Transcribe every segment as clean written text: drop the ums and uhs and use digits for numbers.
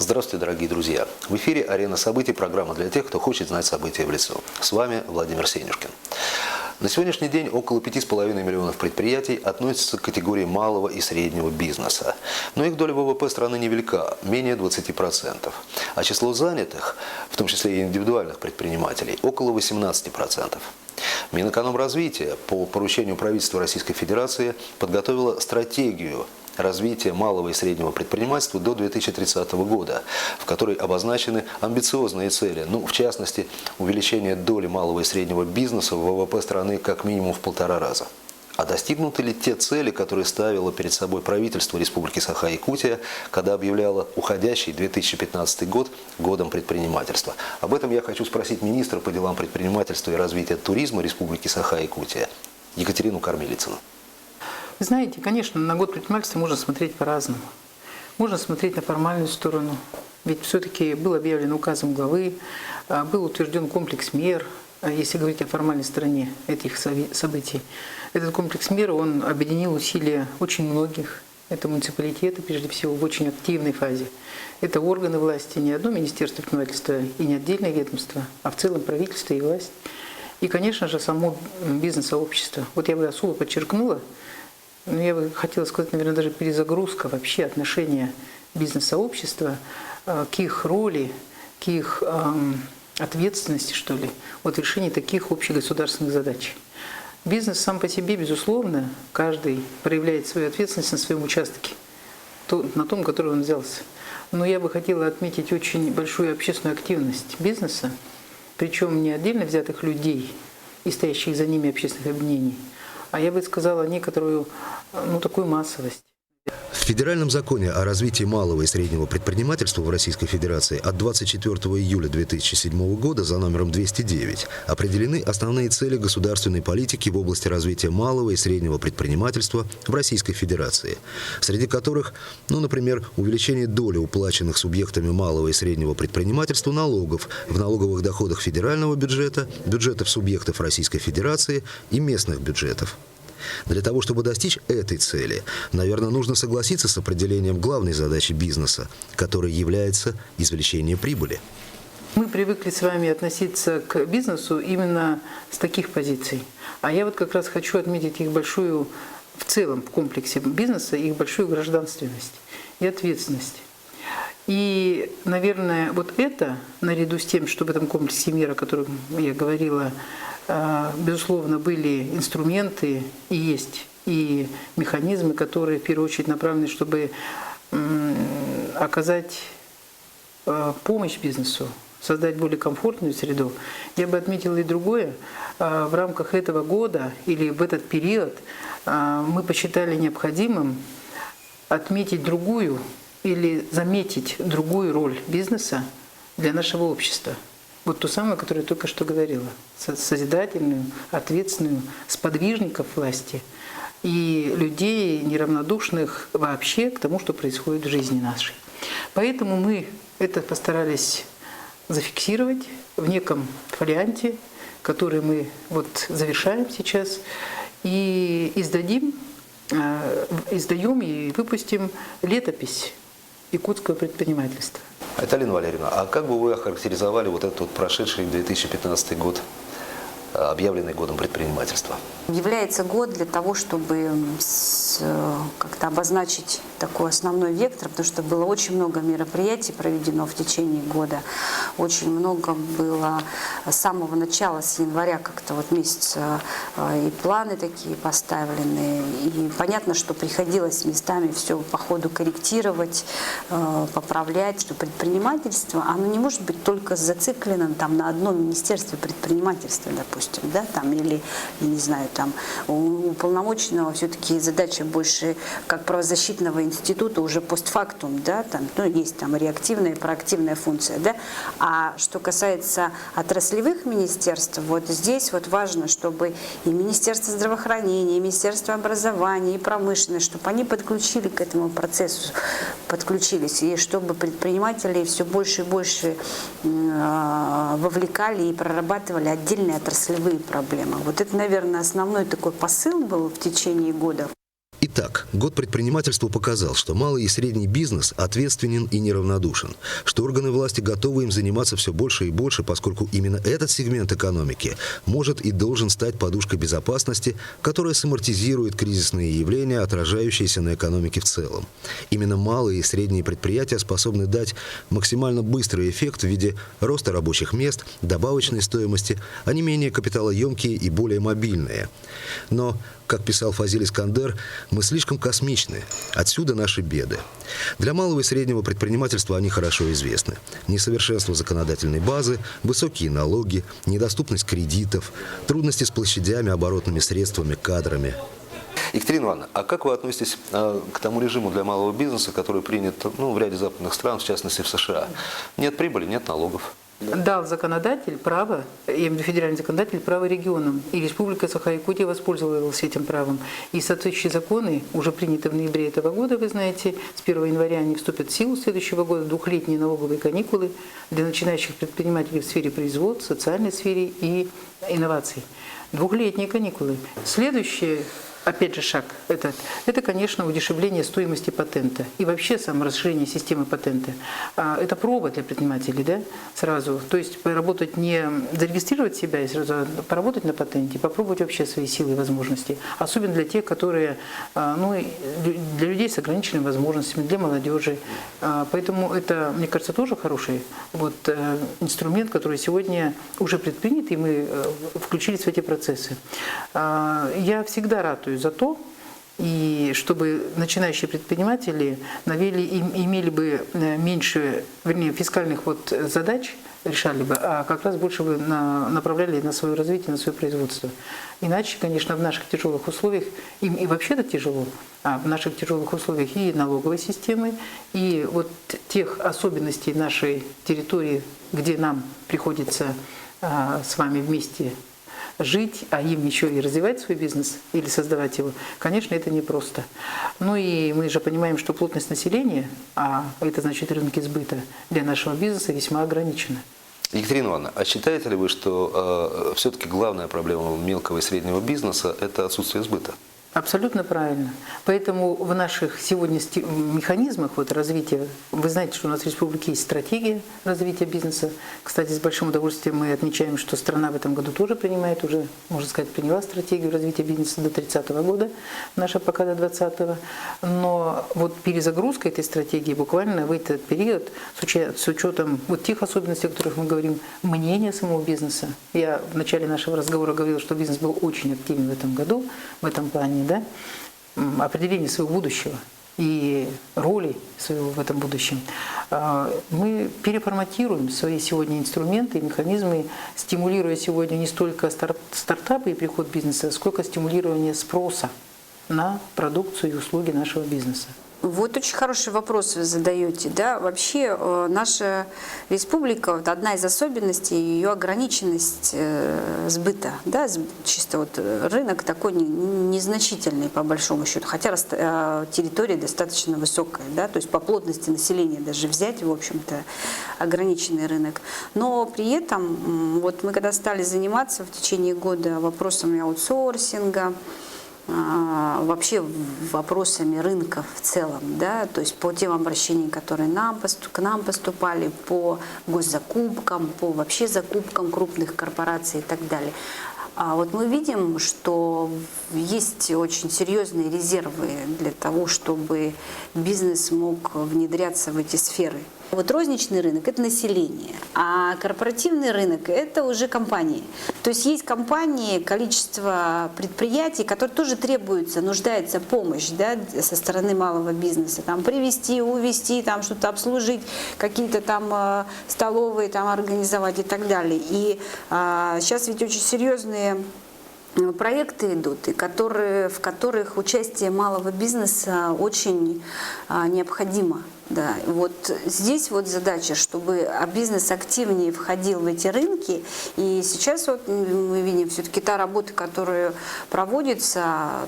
Здравствуйте, дорогие друзья! В эфире «Арена событий», программа для тех, кто хочет знать события в лицо. С вами Владимир Сенюшкин. На сегодняшний день около 5,5 миллионов предприятий относятся к категории малого и среднего бизнеса. Но их доля ВВП страны невелика, менее 20%. А число занятых, в том числе и индивидуальных предпринимателей, около 18%. Минэкономразвития по поручению правительства Российской Федерации подготовила стратегию развития малого и среднего предпринимательства до 2030 года, в которой обозначены амбициозные цели, в частности, увеличение доли малого и среднего бизнеса в ВВП страны как минимум в 1,5 раза. А достигнуты ли те цели, которые ставило перед собой правительство Республики Саха-Якутия, когда объявляло уходящий 2015 год годом предпринимательства? Об этом я хочу спросить министра по делам предпринимательства и развития туризма Республики Саха-Якутия Екатерину Кормилицыну. Вы знаете, конечно, на год предпринимательства можно смотреть по-разному. Можно смотреть на формальную сторону. Ведь все-таки был объявлен указом главы, был утвержден комплекс мер, если говорить о формальной стороне этих событий. Этот комплекс мер, он объединил усилия очень многих. Это муниципалитеты, прежде всего, в очень активной фазе. Это органы власти, не одно министерство предпринимательства и не отдельное ведомство, а в целом правительство и власть. И, конечно же, само бизнес-сообщество. Вот я бы особо подчеркнула, я бы хотела сказать, наверное, даже перезагрузка вообще отношения бизнес-сообщества к их роли, к их ответственности, что ли, в решении таких общегосударственных задач. Бизнес сам по себе, безусловно, каждый проявляет свою ответственность на своем участке, на том, который он взялся. Но я бы хотела отметить очень большую общественную активность бизнеса, причем не отдельно взятых людей и стоящих за ними общественных объединений, а я бы сказала некоторую, такую массовость. В Федеральном законе о развитии малого и среднего предпринимательства в Российской Федерации от 24 июля 2007 года за номером 209 определены основные цели государственной политики в области развития малого и среднего предпринимательства в Российской Федерации, среди которых, например, увеличение доли уплаченных субъектами малого и среднего предпринимательства налогов в налоговых доходах федерального бюджета, бюджетов субъектов Российской Федерации и местных бюджетов. Для того, чтобы достичь этой цели, наверное, нужно согласиться с определением главной задачи бизнеса, которой является извлечение прибыли. Мы привыкли с вами относиться к бизнесу именно с таких позиций. А я как раз хочу отметить их большую, в целом, в комплексе бизнеса, их большую гражданственность и ответственность. И, наверное, это, наряду с тем, что в этом комплексе мер, о котором я говорила, безусловно, были инструменты и есть, и механизмы, которые в первую очередь направлены, чтобы оказать помощь бизнесу, создать более комфортную среду. Я бы отметила и другое. В рамках этого года или в этот период мы посчитали необходимым отметить другую или заметить другую роль бизнеса для нашего общества. Ту самую, о которой я только что говорила, созидательную, ответственную, сподвижников власти и людей, неравнодушных вообще к тому, что происходит в жизни нашей. Поэтому мы это постарались зафиксировать в неком варианте, который мы завершаем сейчас, и издаем и выпустим летопись якутского предпринимательства. Талина Валерьевна, а как бы вы охарактеризовали этот прошедший 2015 год, объявленный годом предпринимательства? Является год для того, чтобы как-то обозначить такой основной вектор, потому что было очень много мероприятий проведено в течение года. Очень много было с самого начала, с января как-то месяца, и планы такие поставлены. И понятно, что приходилось местами все по ходу корректировать, поправлять, что предпринимательство, оно не может быть только зациклено на одном министерстве предпринимательства, допустим, или, я не знаю, у уполномоченного все-таки задача больше как правозащитного института уже постфактум, есть реактивная и проактивная функция, А что касается отраслевых министерств, здесь важно, чтобы и Министерство здравоохранения, и Министерство образования, и промышленности, чтобы они подключили к этому процессу, и чтобы предприниматели все больше и больше вовлекали и прорабатывали отдельные отраслевые проблемы. Это, наверное, основной такой посыл был в течение года. Итак, Итак, год предпринимательства показал, что малый и средний бизнес ответственен и неравнодушен, что органы власти готовы им заниматься все больше и больше, поскольку именно этот сегмент экономики может и должен стать подушкой безопасности, которая самортизирует кризисные явления, отражающиеся на экономике в целом. Именно малые и средние предприятия способны дать максимально быстрый эффект в виде роста рабочих мест, добавочной стоимости, а не менее капиталоемкие и более мобильные. Но, как писал Фазиль Искандер, мы слишком космичны. Отсюда наши беды. Для малого и среднего предпринимательства они хорошо известны. Несовершенство законодательной базы, высокие налоги, недоступность кредитов, трудности с площадями, оборотными средствами, кадрами. Екатерина Ивановна, а как вы относитесь к тому режиму для малого бизнеса, который принят в ряде западных стран, в частности в США? Нет прибыли, нет налогов. Дал законодатель право, я имею в виду федеральный законодатель, право регионам. И Республика Саха-Якутия воспользовалась этим правом. И соответствующие законы уже приняты в ноябре этого года, вы знаете, с 1 января они вступят в силу следующего года, двухлетние налоговые каникулы для начинающих предпринимателей в сфере производства, социальной сфере и инноваций. Двухлетние каникулы. Следующее, опять же, шаг это, конечно, удешевление стоимости патента и вообще саморасширение системы патента. Это проба для предпринимателей, да, сразу. То есть поработать не зарегистрировать себя и сразу поработать на патенте, попробовать вообще свои силы и возможности. Особенно для тех, которые, для людей с ограниченными возможностями, для молодежи. Поэтому это, мне кажется, тоже хороший инструмент, который сегодня уже предпринят, и мы включились в эти процессы. Я всегда ратую за то, и чтобы начинающие предприниматели имели бы меньше, фискальных задач, решали бы, а как раз больше бы направляли на свое развитие, на свое производство. Иначе, конечно, в наших тяжелых условиях, им и вообще-то тяжело, а в наших тяжелых условиях и налоговой системы, и тех особенностей нашей территории, где нам приходится с вами вместе жить, а им еще и развивать свой бизнес или создавать его, конечно, это непросто. Ну и мы же понимаем, что плотность населения, а это значит рынки сбыта, для нашего бизнеса весьма ограничена. Екатерина Ивановна, а считаете ли вы, что все-таки главная проблема мелкого и среднего бизнеса – это отсутствие сбыта? Абсолютно правильно. Поэтому в наших сегодня механизмах развития, вы знаете, что у нас в республике есть стратегия развития бизнеса. Кстати, с большим удовольствием мы отмечаем, что страна в этом году тоже принимает, уже, можно сказать, приняла стратегию развития бизнеса до 30 года, наша пока до 20-го. Но перезагрузка этой стратегии буквально в этот период, с учетом тех особенностей, о которых мы говорим, мнения самого бизнеса. Я в начале нашего разговора говорила, что бизнес был очень активен в этом году, в этом плане, да, определение своего будущего и роли своего в этом будущем. Мы переформатируем свои сегодня инструменты и механизмы, стимулируя сегодня не столько стартапы и приход бизнеса, сколько стимулирование спроса на продукцию и услуги нашего бизнеса. Вот очень хороший вопрос вы задаете. Да? Вообще наша республика, одна из особенностей, ее ограниченность сбыта. Да? Чисто рынок такой незначительный по большому счету, хотя территория достаточно высокая. Да? То есть по плотности населения даже взять, в общем-то, ограниченный рынок. Но при этом мы когда стали заниматься в течение года вопросами аутсорсинга, вообще вопросами рынка в целом, да, то есть по тем обращениям, которые к нам поступали, по госзакупкам, по вообще закупкам крупных корпораций и так далее. А мы видим, что есть очень серьезные резервы для того, чтобы бизнес мог внедряться в эти сферы. Розничный рынок – это население, а корпоративный рынок – это уже компании. То есть компании, количество предприятий, которые тоже нуждается помощь, да, со стороны малого бизнеса. Привезти, увезти, что-то обслужить, какие-то столовые организовать и так далее. И сейчас ведь очень серьезные проекты идут, в которых участие малого бизнеса очень необходимо. Да, здесь задача, чтобы бизнес активнее входил в эти рынки. И сейчас мы видим все-таки та работа, которая проводится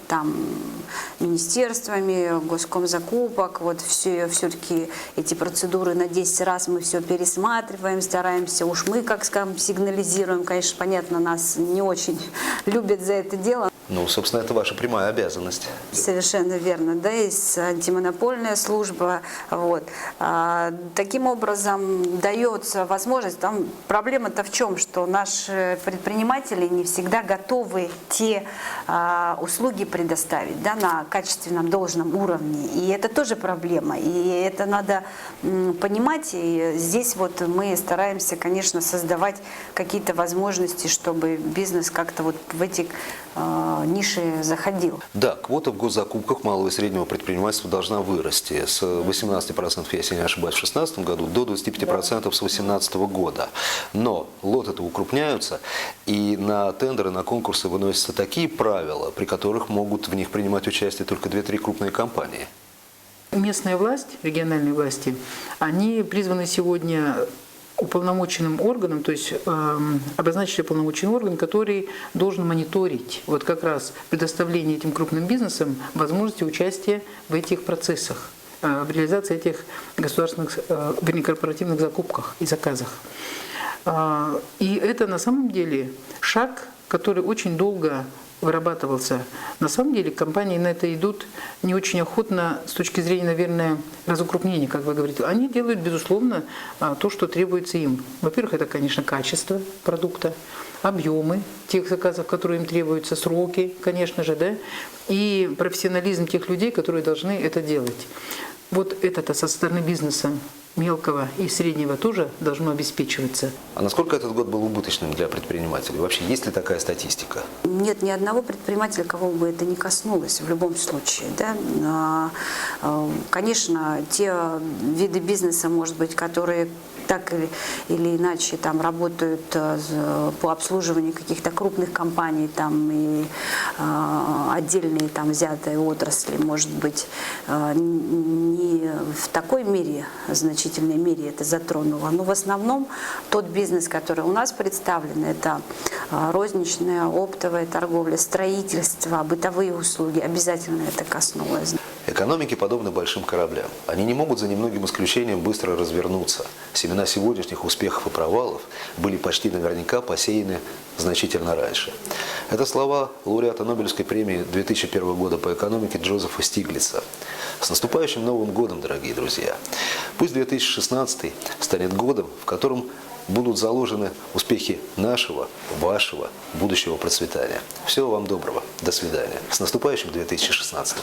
министерствами, госкомзакупок, все-таки эти процедуры на 10 раз мы все пересматриваем, стараемся, мы, как скажем, сигнализируем, конечно, понятно, нас не очень любят за это дело. Ну, собственно, это ваша прямая обязанность. Совершенно верно, да, есть антимонопольная служба, вот. Таким образом дается возможность, там проблема-то в чем, что наши предприниматели не всегда готовы те услуги предоставить, да, на качественном должном уровне, и это тоже проблема, и это надо понимать, и здесь вот мы стараемся, конечно, создавать какие-то возможности, чтобы бизнес как-то вот в эти ниши заходил. Да, квота в госзакупках малого и среднего предпринимательства должна вырасти с 18%, если не ошибаюсь, в 2016 году до 25% с 2018 года. Но лоты-то укрупняются, и на тендеры, на конкурсы выносятся такие правила, при которых могут в них принимать участие только 2-3 крупные компании. Местная власть, региональные власти, они призваны сегодня уполномоченным органом, то есть обозначили уполномоченный орган, который должен мониторить вот как раз предоставление этим крупным бизнесам возможности участия в этих процессах, в реализации этих государственных, вернее, корпоративных закупках и заказах. И это на самом деле шаг, который очень долго вырабатывался. На самом деле компании на это идут не очень охотно с точки зрения, наверное, разукрупнения, как вы говорите. Они делают, безусловно, то, что требуется им. Во-первых, это, конечно, качество продукта, объемы тех заказов, которые им требуются, сроки, конечно же, да, и профессионализм тех людей, которые должны это делать. Вот это-то со стороны бизнеса мелкого и среднего тоже должно обеспечиваться. А насколько этот год был убыточным для предпринимателей? Вообще, есть ли такая статистика? Нет ни одного предпринимателя, кого бы это ни коснулось в любом случае. Да? Конечно, те виды бизнеса, может быть, которые так или иначе там работают по обслуживанию каких-то крупных компаний там, и отдельные там взятые отрасли, может быть, не в такой мере, значительной мере это затронуло. Но в основном тот бизнес, который у нас представлен, это розничная, оптовая торговля, строительство, бытовые услуги, обязательно это коснулось. Экономики подобны большим кораблям. Они не могут за немногим исключением быстро развернуться. Семена сегодняшних успехов и провалов были почти наверняка посеяны значительно раньше. Это слова лауреата Нобелевской премии 2001 года по экономике Джозефа Стиглица. С наступающим Новым годом, дорогие друзья! Пусть 2016 станет годом, в котором будут заложены успехи нашего, вашего будущего процветания. Всего вам доброго. До свидания. С наступающим 2016!